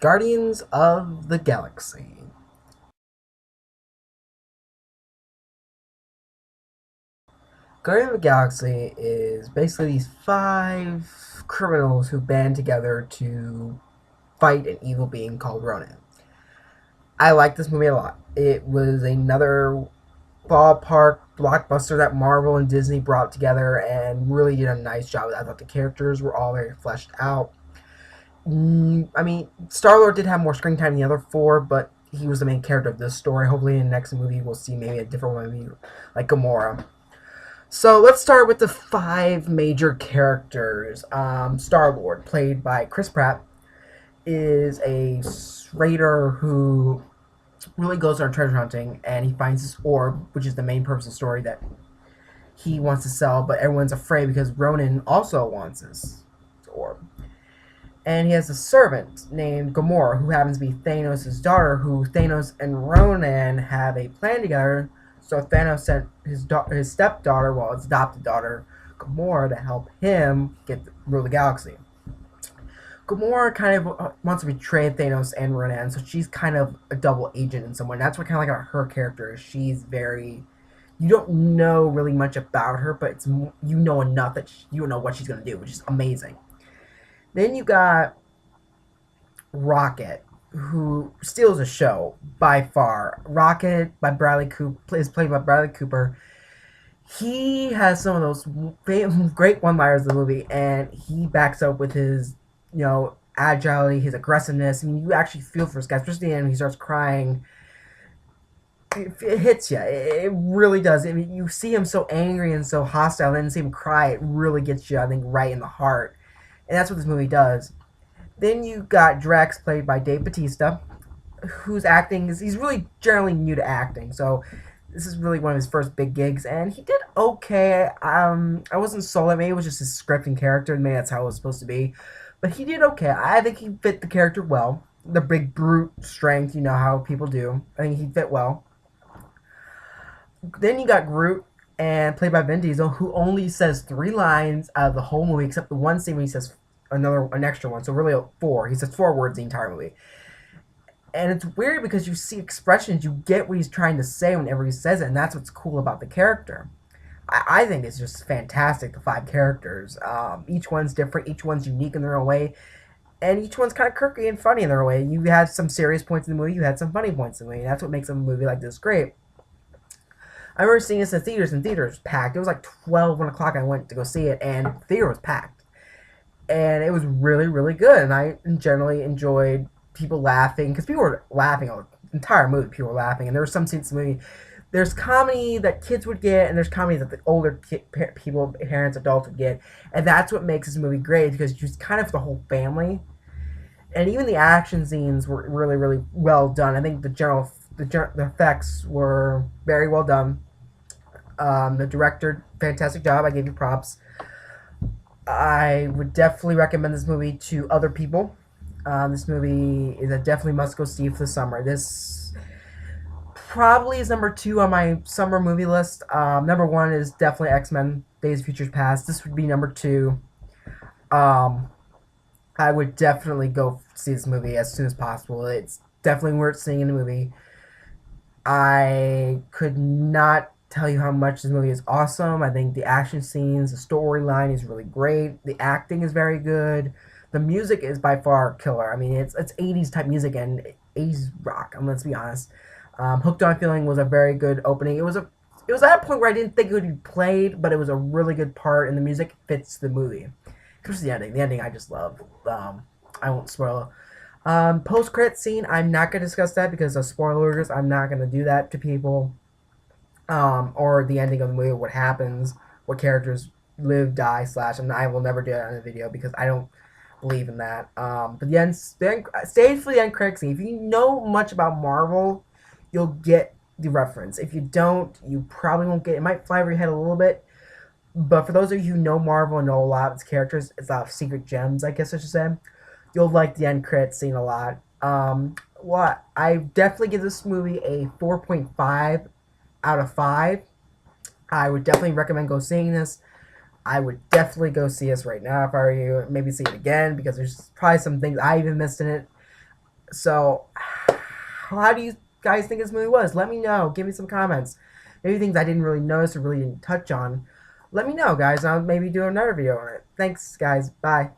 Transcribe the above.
Guardians of the Galaxy. Guardians of the Galaxy is basically these five criminals who band together to fight an evil being called Ronan. I like this movie a lot. It was another ballpark blockbuster that Marvel and Disney brought together and really did a nice job. I thought the characters were all very fleshed out. I mean, Star Lord did have more screen time than the other four, but he was the main character of this story. Hopefully, in the next movie, we'll see maybe a different one, maybe like Gamora. So let's start with the five major characters. Star Lord, played by Chris Pratt, is a raider who really goes on treasure hunting, and he finds this orb, which is the main purpose of the story that he wants to sell, but everyone's afraid because Ronan also wants this orb. And he has a servant named Gamora, who happens to be Thanos' daughter, who Thanos and Ronan have a plan together. So Thanos sent his stepdaughter, well, his adopted daughter, Gamora, to help him rule the galaxy. Gamora kind of wants to betray Thanos and Ronan, so she's kind of a double agent in some way. And that's what kind of like her character is. She's very, you don't know really much about her, but you know enough that you know what she's gonna do, which is amazing. Then you got Rocket, who steals a show by far. Rocket by Bradley Cooper is played by Bradley Cooper. He has some of those great one-liners in the movie, and he backs up with his, agility, his aggressiveness. I mean, you actually feel for this guy, especially when he starts crying. It hits you. It really does. I mean, you see him so angry and so hostile, and then see him cry. It really gets you, I think, right in the heart. And that's what this movie does. Then you got Drax, played by Dave Bautista, whose acting he's really generally new to acting. So this is really one of his first big gigs, and he did okay. I wasn't sold. Maybe it was just his script and character, and maybe that's how it was supposed to be. But he did okay. I think he fit the character well. The big brute strength, you know how people do. I think he fit well. Then you got Groot, and played by Vin Diesel, who only says three lines out of the whole movie, except the one scene when he says an extra one. So really four. He says four words the entire movie. And it's weird because you see expressions, you get what he's trying to say whenever he says it, and that's what's cool about the character. I think it's just fantastic, the five characters. Each one's different, each one's unique in their own way, and each one's kind of quirky and funny in their own way. You had some serious points in the movie, you had some funny points in the movie, and that's what makes a movie like this great. I remember seeing this in theaters, and theaters packed. It was like 12, 1 o'clock I went to go see it, and the theater was packed. And it was really, really good, and I generally enjoyed people laughing, because people were laughing all the entire movie, people were laughing, and there were some scenes in the movie. There's comedy that kids would get, and there's comedy that the older people, parents, adults would get, and that's what makes this movie great, because it's kind of the whole family, and even the action scenes were really, really well done. I think the effects were very well done. The director, fantastic job. I gave you props. I would definitely recommend this movie to other people. This movie is a definitely must go see for the summer. This probably is number 2 on my summer movie list. Number 1 is definitely X-Men: Days of Future Past. This would be number 2. Um, I would definitely go see this movie as soon as possible. It's definitely worth seeing in the movie. I could not tell you how much this movie is awesome. I think the action scenes, the storyline is really great. The acting is very good. The music is by far killer. I mean, it's 80s type music and 80s rock. Let's be honest. Hooked on Feeling was a very good opening. It was at a point where I didn't think it would be played, but it was a really good part, and the music fits the movie. Especially the ending. The ending I just love. I won't spoil. Post credit scene, I'm not gonna discuss that because of spoilers. I'm not gonna do that to people. Or the ending of the movie, what happens, what characters live, die, slash, and I will never do that on a video because I don't believe in that. But the end, stay for the end credit scene. If you know much about Marvel, you'll get the reference. If you don't, you probably won't get it. It might fly over your head a little bit. But for those of you who know Marvel and know a lot of its characters, it's a lot of secret gems, I guess I should say. You'll like the end credit scene a lot. What I definitely give this movie a 4.5 out of 5. I would definitely recommend go seeing this. I would definitely go see this right now if I were you. Maybe see it again because there's probably some things I even missed in it. So, how do you guys think this movie was? Let me know. Give me some comments. Maybe things I didn't really notice or really didn't touch on. Let me know, guys. I'll maybe do another video on it. Thanks, guys. Bye.